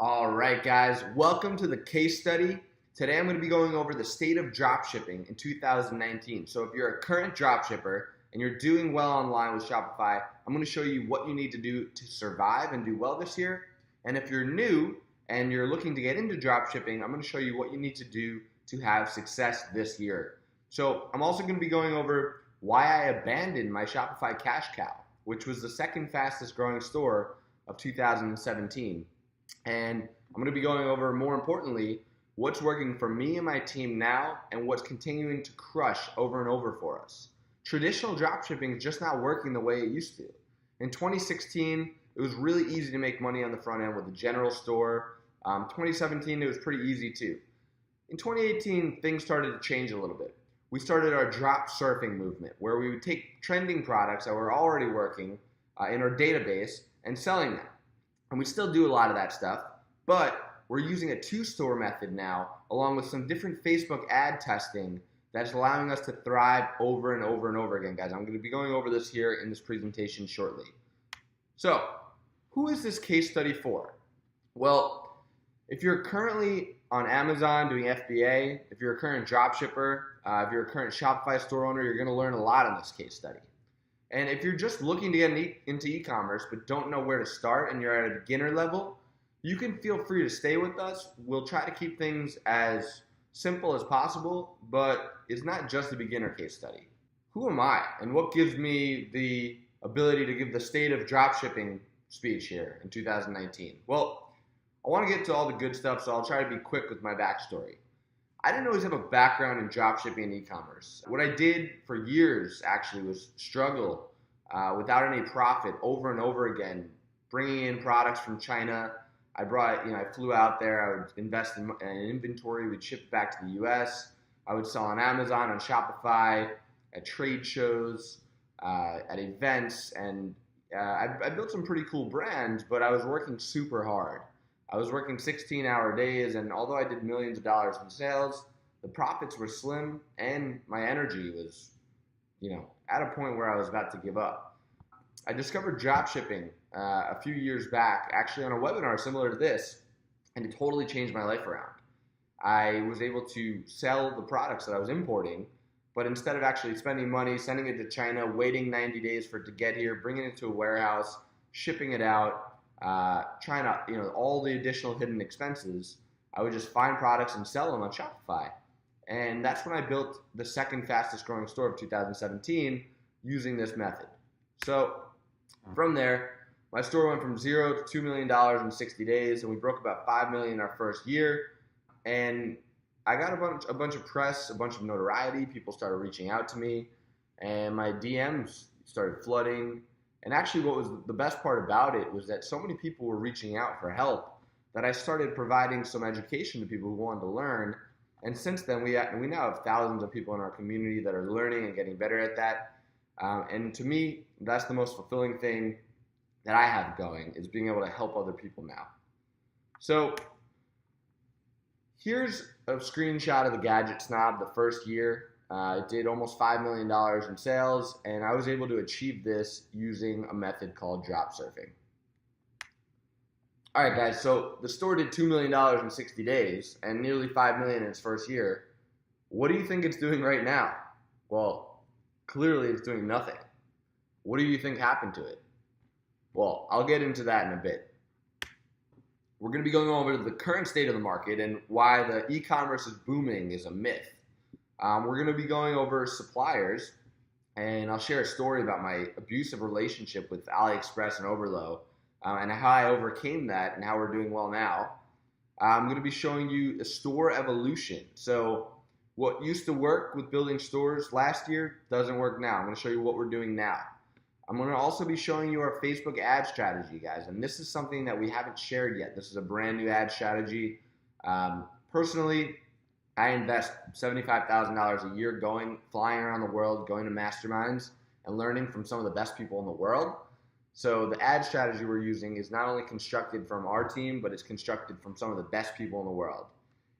All right, guys, welcome to the case study. Today I'm going to be going over the state of dropshipping in 2019. So if you're a current dropshipper and you're doing well online with Shopify, I'm going to show you what you need to do to survive and do well this year. And if you're new and you're looking to get into dropshipping, I'm going to show you what you need to do to have success this year. So I'm also going to be going over why I abandoned my Shopify cash cow, which was the second fastest growing store of 2017. And I'm going to be going over, more importantly, what's working for me and my team now and what's continuing to crush over and over for us. Traditional dropshipping is just not working the way it used to. In 2016, it was really easy to make money on the front end with the general store. 2017, it was pretty easy too. In 2018, things started to change a little bit. We started our drop surfing movement, where we would take trending products that were already working in our database and selling them. And we still do a lot of that stuff, but we're using a two-store method now, along with some different Facebook ad testing that's allowing us to thrive over and over and over again, guys. I'm going to be going over this here in this presentation shortly. So, who is this case study for? Well, if you're currently on Amazon doing FBA, if you're a current dropshipper, if you're a current Shopify store owner, you're going to learn a lot in this case study. And if you're just looking to get into e-commerce but don't know where to start and you're at a beginner level, you can feel free to stay with us. We'll try to keep things as simple as possible, but it's not just a beginner case study. Who am I and what gives me the ability to give the state of dropshipping speech here in 2019? Well, I want to get to all the good stuff, so I'll try to be quick with my backstory. I didn't always have a background in dropshipping and e-commerce. What I did for years actually was struggle without any profit over and over again, bringing in products from China. I flew out there. I would invest in inventory. We'd ship it back to the U.S. I would sell on Amazon, on Shopify, at trade shows, at events, and I built some pretty cool brands. But I was working super hard. I was working 16-hour days, and although I did millions of dollars in sales, the profits were slim, and my energy was, at a point where I was about to give up. I discovered dropshipping a few years back, actually on a webinar similar to this, and it totally changed my life around. I was able to sell the products that I was importing, but instead of actually spending money, sending it to China, waiting 90 days for it to get here, bringing it to a warehouse, shipping it out, trying to, all the additional hidden expenses, I would just find products and sell them on Shopify. And that's when I built the second fastest growing store of 2017 using this method. So from there, my store went from $0 to $2 million in 60 days, and we broke about $5 million in our first year. And I got a bunch of press, a bunch of notoriety. People started reaching out to me, and my DMs started flooding. And actually what was the best part about it was that so many people were reaching out for help that I started providing some education to people who wanted to learn. And since then, we now have thousands of people in our community that are learning and getting better at that. And to me, that's the most fulfilling thing that I have going, is being able to help other people now. So here's a screenshot of the Gadget Snob the first year. It did almost $5 million in sales, and I was able to achieve this using a method called drop surfing. All right, guys, so the store did $2 million in 60 days and nearly $5 million in its first year. What do you think it's doing right now? Well, clearly it's doing nothing. What do you think happened to it? Well, I'll get into that in a bit. We're going to be going over the current state of the market and why the e-commerce is booming is a myth. We're going to be going over suppliers, and I'll share a story about my abusive relationship with AliExpress and Oberlo, and how I overcame that and how we're doing well now. I'm going to be showing you a store evolution. So what used to work with building stores last year doesn't work now. I'm going to show you what we're doing now. I'm going to also be showing you our Facebook ad strategy, guys, and this is something that we haven't shared yet. This is a brand new ad strategy. Personally, I invest $75,000 a year flying around the world, going to masterminds, and learning from some of the best people in the world. So the ad strategy we're using is not only constructed from our team, but it's constructed from some of the best people in the world.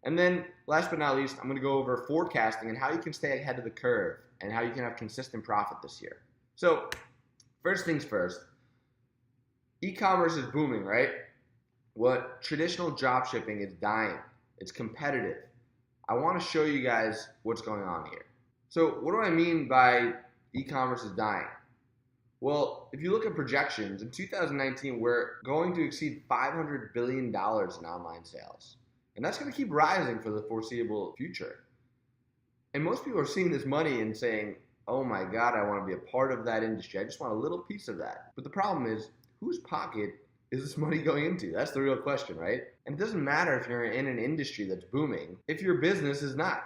And then, last but not least, I'm going to go over forecasting and how you can stay ahead of the curve and how you can have consistent profit this year. So, first things first, e-commerce is booming, right? what traditional drop shipping is dying. It's competitive. I want to show you guys what's going on here. So what do I mean by e-commerce is dying? Well, if you look at projections, in 2019, we're going to exceed $500 billion in online sales. And that's going to keep rising for the foreseeable future. And most people are seeing this money and saying, oh my God, I want to be a part of that industry. I just want a little piece of that. But the problem is, whose pocket is this money going into? That's the real question, right? And it doesn't matter if you're in an industry that's booming if your business is not.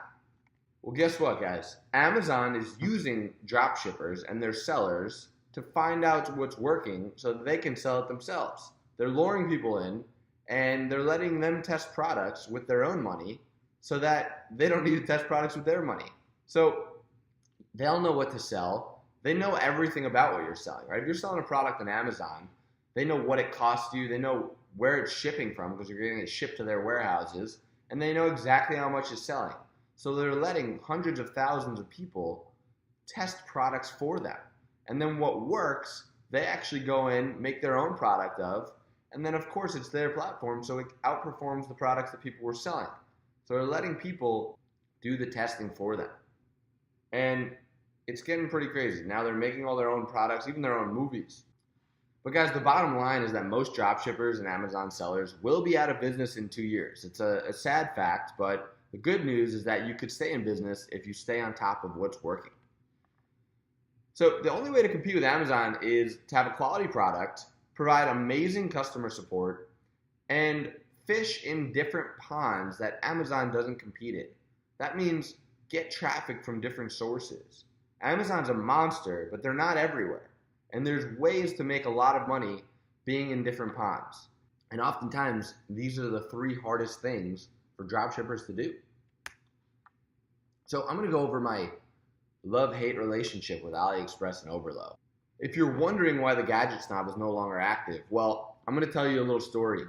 Well, guess what, guys? Amazon is using drop shippers and their sellers to find out what's working so that they can sell it themselves. They're luring people in and they're letting them test products with their own money so that they don't need to test products with their money. So they'll know what to sell. They know everything about what you're selling, right? If you're selling a product on Amazon, they know what it costs you. They know where it's shipping from because you're getting it shipped to their warehouses, and they know exactly how much it's selling. So they're letting hundreds of thousands of people test products for them. And then what works, they actually go in, make their own product of, and then of course it's their platform, so it outperforms the products that people were selling. So they're letting people do the testing for them. And it's getting pretty crazy. Now they're making all their own products, even their own movies. But guys, the bottom line is that most dropshippers and Amazon sellers will be out of business in 2 years. It's a sad fact, but the good news is that you could stay in business if you stay on top of what's working. So the only way to compete with Amazon is to have a quality product, provide amazing customer support, and fish in different ponds that Amazon doesn't compete in. That means get traffic from different sources. Amazon's a monster, but they're not everywhere. And there's ways to make a lot of money being in different ponds. And oftentimes, these are the 3 hardest things for dropshippers to do. So I'm going to go over my love-hate relationship with AliExpress and Oberlo. If you're wondering why the Gadget Snob is no longer active, well, I'm going to tell you a little story.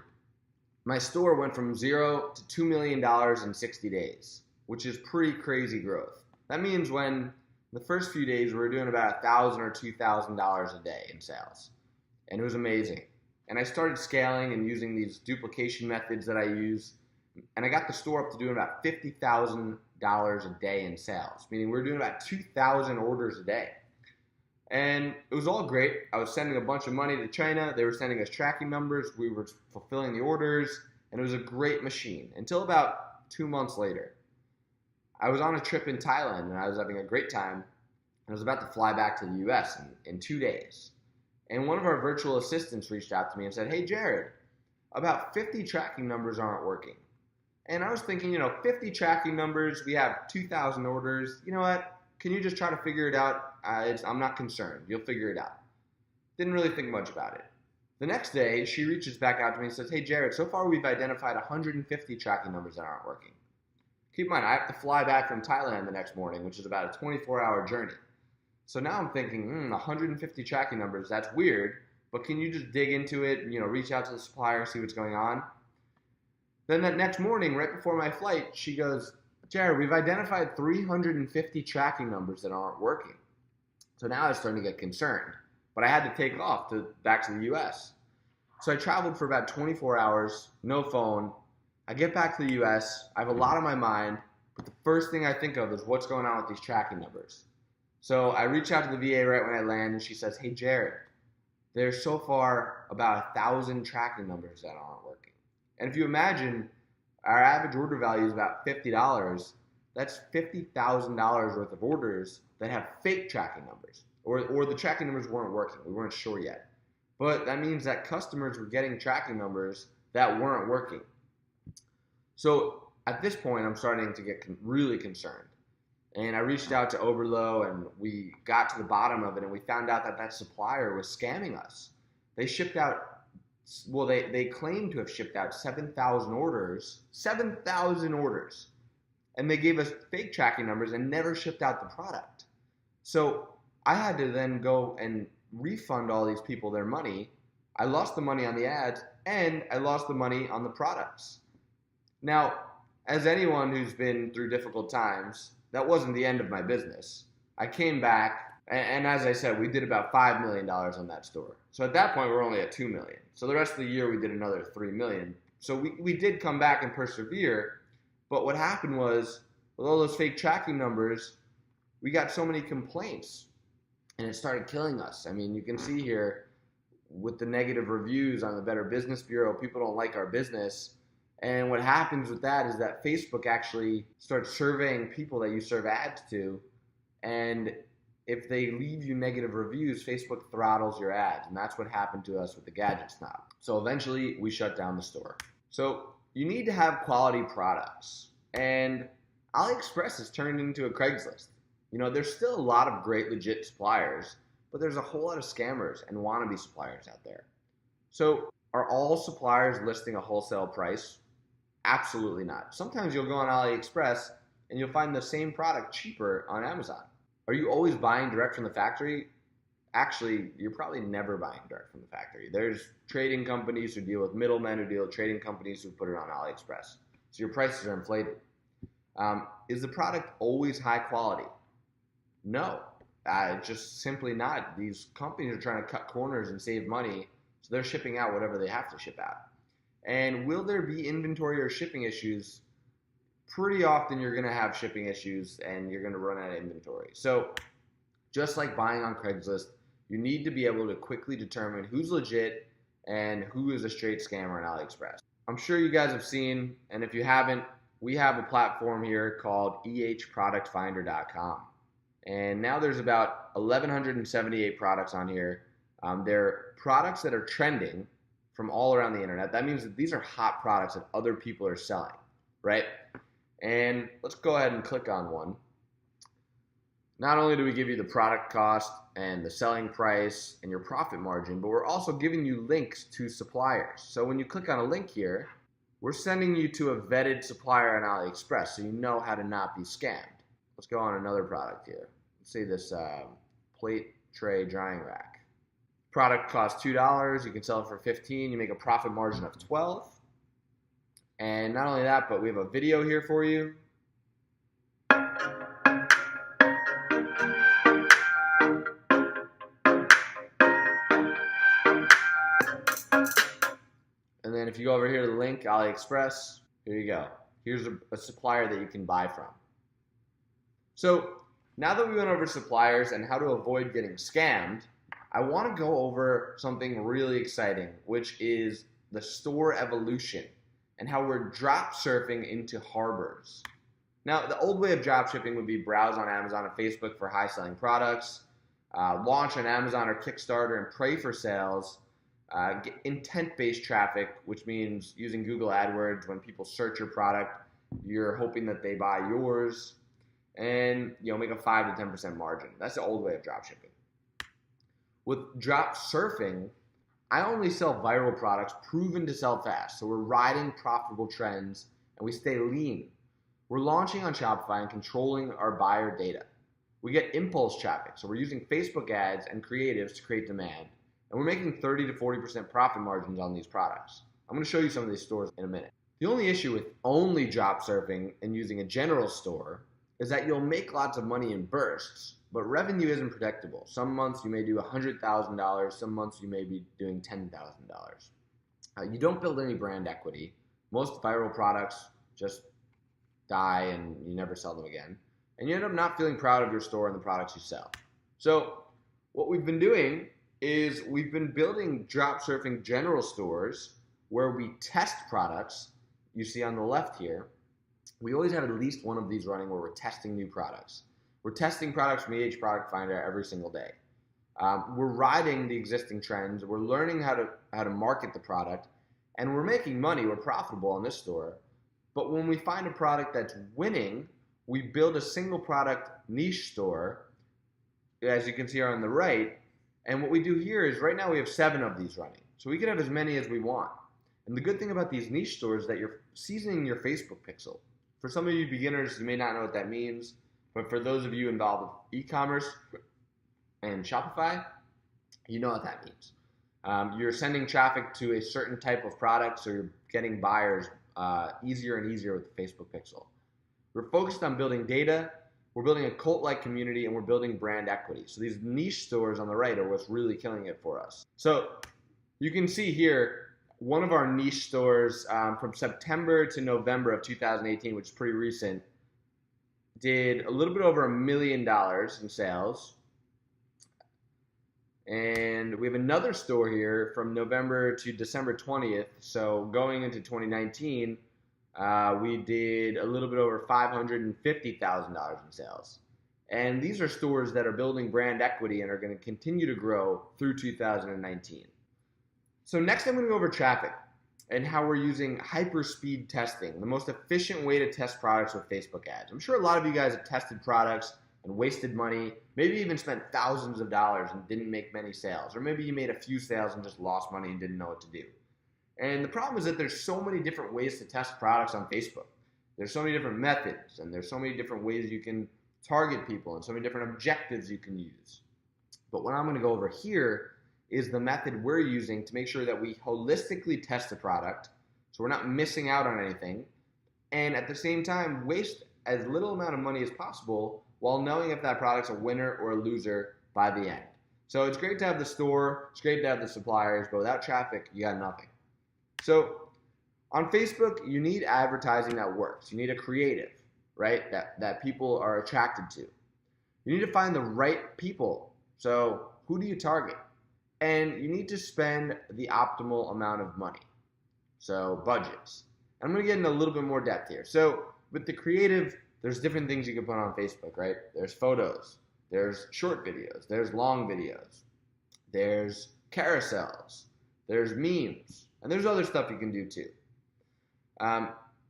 My store went from 0 to $2 million in 60 days, which is pretty crazy growth. That means when the first few days we were doing about $1,000 or $2,000 a day in sales, and it was amazing. And I started scaling and using these duplication methods that I use, and I got the store up to doing about $50,000 a day in sales, meaning we were doing about 2,000 orders a day. And it was all great. I was sending a bunch of money to China. They were sending us tracking numbers. We were fulfilling the orders, and it was a great machine until about 2 months later. I was on a trip in Thailand, and I was having a great time. I was about to fly back to the US in 2 days. And one of our virtual assistants reached out to me and said, hey, Jared, about 50 tracking numbers aren't working. And I was thinking, 50 tracking numbers, we have 2,000 orders. You know what? Can you just try to figure it out? I'm not concerned. You'll figure it out. Didn't really think much about it. The next day, she reaches back out to me and says, hey, Jared, so far we've identified 150 tracking numbers that aren't working. Keep in mind, I have to fly back from Thailand the next morning, which is about a 24-hour journey. So now I'm thinking, 150 tracking numbers, that's weird, but can you just dig into it and, reach out to the supplier, see what's going on? Then that next morning, right before my flight, she goes, Jared, we've identified 350 tracking numbers that aren't working. So now I was starting to get concerned, but I had to take off back to the US. So I traveled for about 24 hours, no phone. I get back to the US, I have a lot on my mind, but the first thing I think of is what's going on with these tracking numbers. So I reach out to the VA right when I land, and she says, hey, Jared, there's so far about 1,000 tracking numbers that aren't working. And if you imagine our average order value is about $50, that's $50,000 worth of orders that have fake tracking numbers, or the tracking numbers weren't working. We weren't sure yet. But that means that customers were getting tracking numbers that weren't working. So at this point, I'm starting to get really concerned. And I reached out to Oberlo, and we got to the bottom of it, and we found out that supplier was scamming us. They shipped out, they claimed to have shipped out 7,000 orders, and they gave us fake tracking numbers and never shipped out the product. So I had to then go and refund all these people their money. I lost the money on the ads, and I lost the money on the products. Now, as anyone who's been through difficult times, that wasn't the end of my business. I came back, And as I said, we did about $5 million on that store. So at that point, we're only at $2 million. So the rest of the year, we did another $3 million. So we did come back and persevere. But what happened was, with all those fake tracking numbers, we got so many complaints, and it started killing us. I mean, you can see here with the negative reviews on the Better Business Bureau, people don't like our business. And what happens with that is that Facebook actually starts surveying people that you serve ads to, and if they leave you negative reviews, Facebook throttles your ads, and that's what happened to us with the Gadget Snob. So eventually, we shut down the store. So you need to have quality products, and AliExpress has turned into a Craigslist. You know, there's still a lot of great legit suppliers, but there's a whole lot of scammers and wannabe suppliers out there. So are all suppliers listing a wholesale price? Absolutely not. Sometimes you'll go on AliExpress and you'll find the same product cheaper on Amazon. Are you always buying direct from the factory? Actually, you're probably never buying direct from the factory. There's trading companies who deal with middlemen, who deal with trading companies who put it on AliExpress. So your prices are inflated. Is the product always high quality? No, just simply not. These companies are trying to cut corners and save money, so they're shipping out whatever they have to ship out. And will there be inventory or shipping issues? Pretty often you're going to have shipping issues and you're going to run out of inventory. So just like buying on Craigslist, you need to be able to quickly determine who's legit and who is a straight scammer on AliExpress. I'm sure you guys have seen, and if you haven't, we have a platform here called ehproductfinder.com. And now there's about 1,178 products on here. They're products that are trending from all around the internet. That means that these are hot products that other people are selling, right? And let's go ahead and click on one. Not only do we give you the product cost and the selling price and your profit margin, but we're also giving you links to suppliers. So when you click on a link here, we're sending you to a vetted supplier on AliExpress so you know how to not be scammed. Let's go on another product here. Let's say this plate tray drying rack. Product costs $2. You can sell it for $15. You make a profit margin of $12. And not only that, but we have a video here for you. And then if you go over here to the link, AliExpress, here you go. Here's a supplier that you can buy from. So now that we went over suppliers and how to avoid getting scammed, I want to go over something really exciting, which is the store evolution and how we're drop surfing into harbors. Now, the old way of drop shipping would be browse on Amazon and Facebook for high selling products, launch on Amazon or Kickstarter and pray for sales, get intent-based traffic, which means using Google AdWords. When people search your product, you're hoping that they buy yours, and make a 5 to 10% margin. That's the old way of drop shipping. With drop surfing, I only sell viral products proven to sell fast. So we're riding profitable trends and we stay lean. We're launching on Shopify and controlling our buyer data. We get impulse traffic. So we're using Facebook ads and creatives to create demand. And we're making 30 to 40% profit margins on these products. I'm going to show you some of these stores in a minute. The only issue with only drop surfing and using a general store is that you'll make lots of money in bursts, but revenue isn't predictable. Some months you may do $100,000, some months you may be doing $10,000. You don't build any brand equity. Most viral products just die and you never sell them again. And you end up not feeling proud of your store and the products you sell. So what we've been doing is we've been building drop surfing general stores where we test products. You see on the left here, we always have at least one of these running where we're testing new products. We're testing products from EH Product Finder every single day. We're riding the existing trends. We're learning how to market the product, and we're making money. We're profitable on this store. But when we find a product that's winning, we build a single product niche store, as you can see on the right. And what we do here is right now we have 7 of these running. So we can have as many as we want. And the good thing about these niche stores is that you're seasoning your Facebook pixel. For some of you beginners, you may not know what that means. But for those of you involved with e-commerce and Shopify, you know what that means. You're sending traffic to a certain type of product, so you're getting buyers easier and easier with the Facebook pixel. We're focused on building data. we're building a cult-like community, and we're building brand equity. So these niche stores on the right are what's really killing it for us. So you can see here, one of our niche stores from September to November of 2018, which is pretty recent, did a little bit over $1 million in sales. And we have another store here from November to December 20th. So going into 2019, we did a little bit over $550,000 in sales. And these are stores that are building brand equity and are going to continue to grow through 2019. So next I'm going to go over traffic and how we're using hyperspeed testing, the most efficient way to test products with Facebook ads. I'm sure a lot of you guys have tested products and wasted money, maybe even spent thousands of dollars and didn't make many sales. Or maybe you made a few sales and just lost money and didn't know what to do. And the problem is that there's so many different ways to test products on Facebook. There's so many different methods, and there's so many different ways you can target people, and so many different objectives you can use. But what I'm going to go over here is the method we're using to make sure that we holistically test a product, so we're not missing out on anything, and at the same time waste as little amount of money as possible while knowing if that product's a winner or a loser by the end. So it's great to have the store, it's great to have the suppliers, but without traffic, you got nothing. So on Facebook, you need advertising that works. You need a creative, right, that people are attracted to. You need to find the right people. So who do you target? And you need to spend the optimal amount of money. So budgets. I'm going to get into a little bit more depth here. So with the creative, there's different things you can put on Facebook, right? There's photos, there's short videos, there's long videos, there's carousels, there's memes, and there's other stuff you can do too.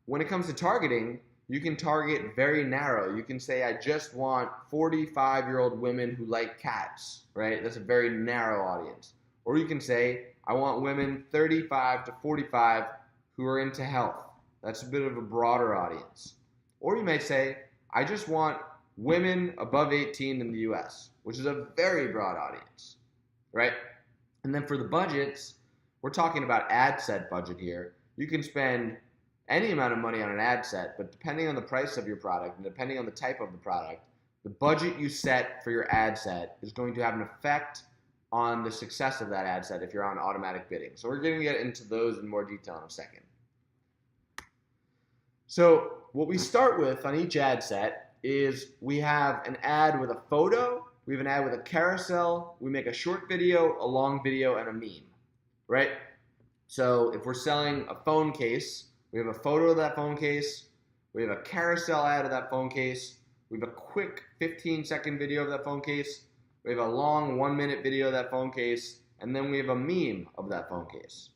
When it comes to targeting, you can target very narrow. You can say, I just want 45-year-old women who like cats, right? That's a very narrow audience. Or you can say, I want women 35 to 45 who are into health. That's a bit of a broader audience. Or you might say, I just want women above 18 in the US, which is a very broad audience, right? And then for the budgets, we're talking about ad set budget here. You can spend any amount of money on an ad set, but depending on the price of your product and depending on the type of the product, the budget you set for your ad set is going to have an effect on the success of that ad set if you're on automatic bidding. So we're going to get into those in more detail in a second. So what we start with on each ad set is we have an ad with a photo, we have an ad with a carousel, we make a short video, a long video, and a meme, right? So if we're selling a phone case, we have a photo of that phone case, we have a carousel ad of that phone case, we have a quick 15-second video of that phone case, we have a long 1-minute video of that phone case, and then we have a meme of that phone case.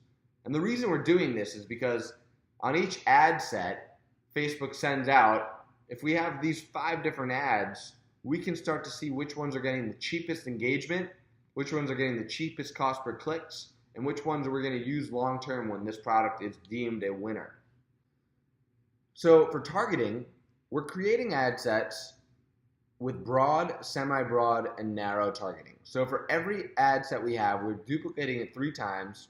And the reason we're doing this is because on each ad set, Facebook sends out, if we have these 5 different ads, we can start to see which ones are getting the cheapest engagement, which ones are getting the cheapest cost per clicks, and which ones we're going to use long term when this product is deemed a winner. So for targeting, we're creating ad sets with broad, semi-broad, and narrow targeting. So for every ad set we have, we're duplicating it 3 times,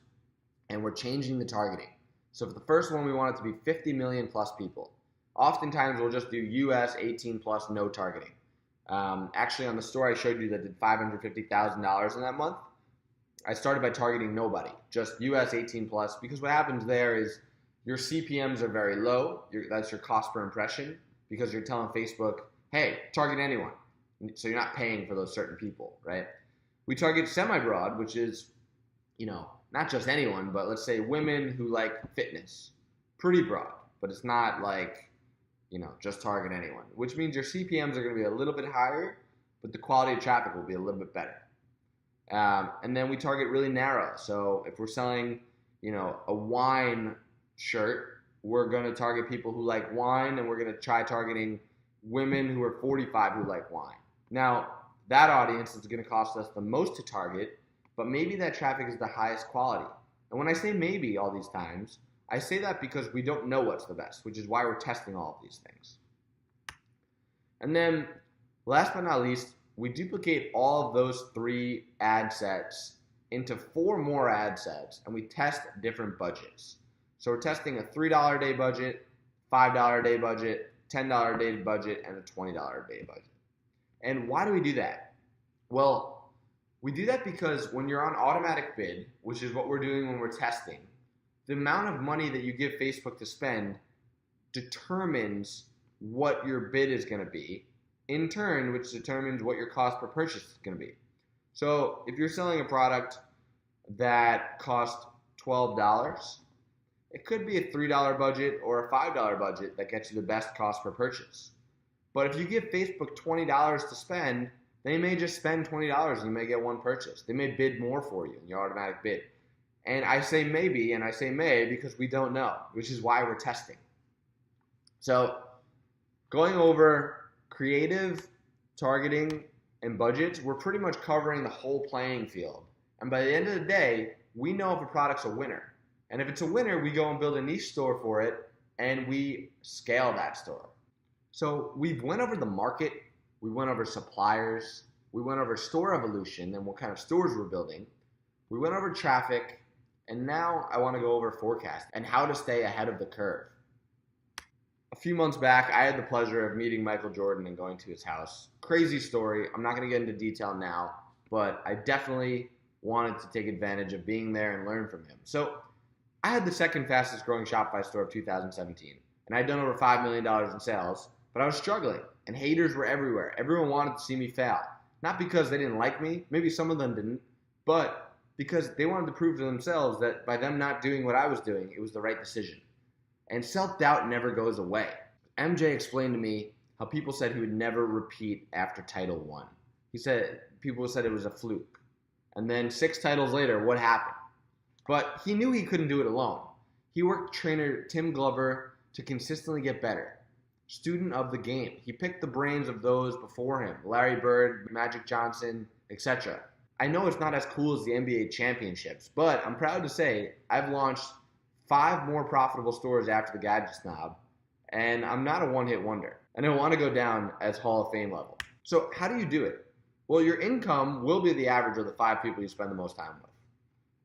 and we're changing the targeting. So for the first one, we want it to be 50 million plus people. Oftentimes, we'll just do US 18 plus, no targeting. Actually, on the store I showed you that did $550,000 in that month, I started by targeting nobody, just US 18 plus, because what happens there is your CPMs are very low. That's your cost per impression, because you're telling Facebook, hey, target anyone. So you're not paying for those certain people, right? We target semi-broad, which is, not just anyone, but let's say women who like fitness. Pretty broad, but it's not like, just target anyone, which means your CPMs are going to be a little bit higher, but the quality of traffic will be a little bit better. And then we target really narrow. So if we're selling, a wine shirt, we're going to target people who like wine, and we're going to try targeting women who are 45 who like wine. Now, that audience is going to cost us the most to target, but maybe that traffic is the highest quality. And when I say maybe all these times, I say that because we don't know what's the best, which is why we're testing all of these things. And then, last but not least, we duplicate all of those 3 ad sets into 4 more ad sets, and we test different budgets. So we're testing a $3 a day budget, $5 a day budget, $10 a day budget, and a $20 a day budget. And why do we do that? Well, we do that because when you're on automatic bid, which is what we're doing when we're testing, the amount of money that you give Facebook to spend determines what your bid is going to be, in turn, which determines what your cost per purchase is going to be. So if you're selling a product that costs $12, it could be a $3 budget or a $5 budget that gets you the best cost per purchase. But if you give Facebook $20 to spend, they may just spend $20 and you may get one purchase. They may bid more for you in your automatic bid. And I say maybe and I say may because we don't know, which is why we're testing. So going over creative, targeting, and budgets, we're pretty much covering the whole playing field. And by the end of the day, we know if a product's a winner. And if it's a winner, we go and build a niche store for it, and we scale that store. So we've went over the market, we went over suppliers, we went over store evolution and what kind of stores we're building. We went over traffic, and now I want to go over forecast and how to stay ahead of the curve. A few months back, I had the pleasure of meeting Michael Jordan and going to his house. Crazy story. I'm not going to get into detail now, but I definitely wanted to take advantage of being there and learn from him. So I had the second fastest growing Shopify store of 2017, and I'd done over $5 million in sales, but I was struggling, and haters were everywhere. Everyone wanted to see me fail. Not because they didn't like me, maybe some of them didn't, but because they wanted to prove to themselves that by them not doing what I was doing, it was the right decision. And self-doubt never goes away. MJ explained to me how people said he would never repeat after Title I. He said people said it was a fluke. And then 6 titles later, what happened? But he knew he couldn't do it alone. He worked with trainer Tim Glover to consistently get better. Student of the game. He picked the brains of those before him, Larry Bird, Magic Johnson, etc. I know it's not as cool as the NBA championships, but I'm proud to say I've launched 5 more profitable stores after the Gadget Snob, and I'm not a one-hit wonder. And I want to go down as Hall of Fame level. So how do you do it? Well, your income will be the average of the 5 people you spend the most time with.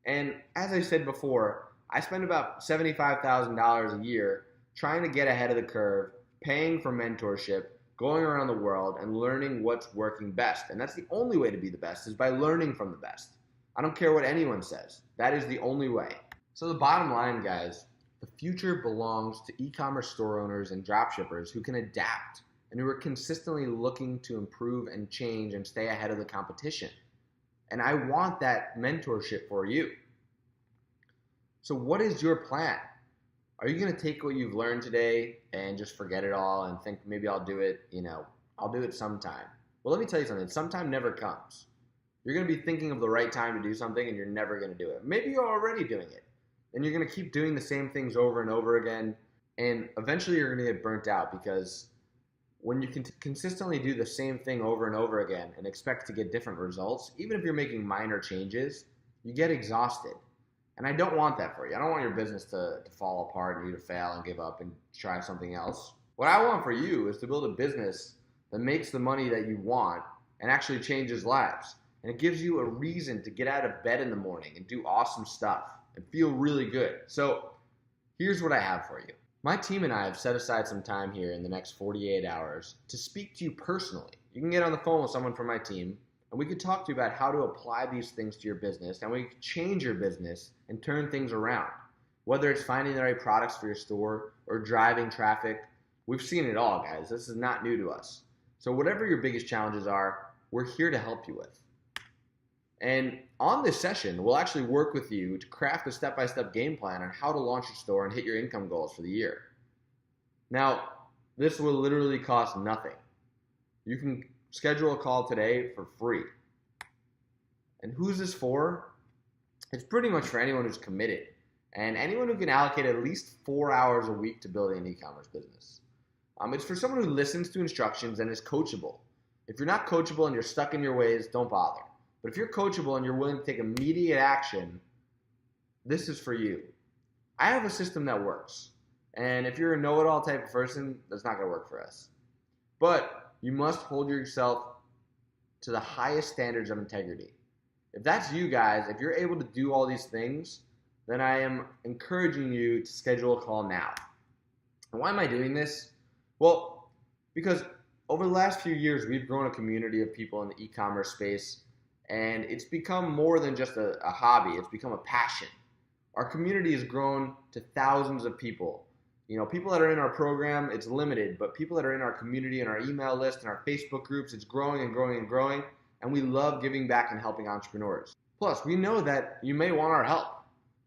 And as I said before, I spend about $75,000 a year trying to get ahead of the curve, paying for mentorship, going around the world, and learning what's working best. And that's the only way to be the best, is by learning from the best. I don't care what anyone says. That is the only way. So the bottom line, guys, the future belongs to e-commerce store owners and dropshippers who can adapt and who are consistently looking to improve and change and stay ahead of the competition. And I want that mentorship for you. So what is your plan? Are you going to take what you've learned today and just forget it all and think maybe I'll do it, I'll do it sometime? Well, let me tell you something. Sometime never comes. You're going to be thinking of the right time to do something and you're never going to do it. Maybe you're already doing it. And you're going to keep doing the same things over and over again. And eventually you're going to get burnt out, because when you can consistently do the same thing over and over again and expect to get different results, even if you're making minor changes, you get exhausted. And I don't want that for you. I don't want your business to fall apart and you to fail and give up and try something else. What I want for you is to build a business that makes the money that you want and actually changes lives. And it gives you a reason to get out of bed in the morning and do awesome stuff and feel really good. So here's what I have for you. My team and I have set aside some time here in the next 48 hours to speak to you personally. You can get on the phone with someone from my team, and we could talk to you about how to apply these things to your business, and we could change your business and turn things around. Whether it's finding the right products for your store or driving traffic, we've seen it all, guys. This is not new to us. So whatever your biggest challenges are, we're here to help you with. And on this session, we'll actually work with you to craft a step-by-step game plan on how to launch your store and hit your income goals for the year. Now, this will literally cost nothing. You can schedule a call today for free. And who's this for? It's pretty much for anyone who's committed and anyone who can allocate at least 4 hours a week to building an e-commerce business. It's for someone who listens to instructions and is coachable. If you're not coachable and you're stuck in your ways, don't bother. But if you're coachable and you're willing to take immediate action, this is for you. I have a system that works. And if you're a know-it-all type of person, that's not going to work for us. But you must hold yourself to the highest standards of integrity. If that's you guys, if you're able to do all these things, then I am encouraging you to schedule a call now. And why am I doing this? Well, because Over the last few years, we've grown a community of people in the e-commerce space, and it's become more than just a hobby. It's become a passion. Our community has grown to thousands of people. People that are in our program, it's limited, but people that are in our community and our email list and our Facebook groups, it's growing and growing and growing, and we love giving back and helping entrepreneurs. Plus, we know that you may want our help,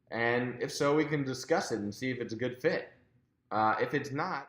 and if so, we can discuss it and see if it's a good fit. If it's not...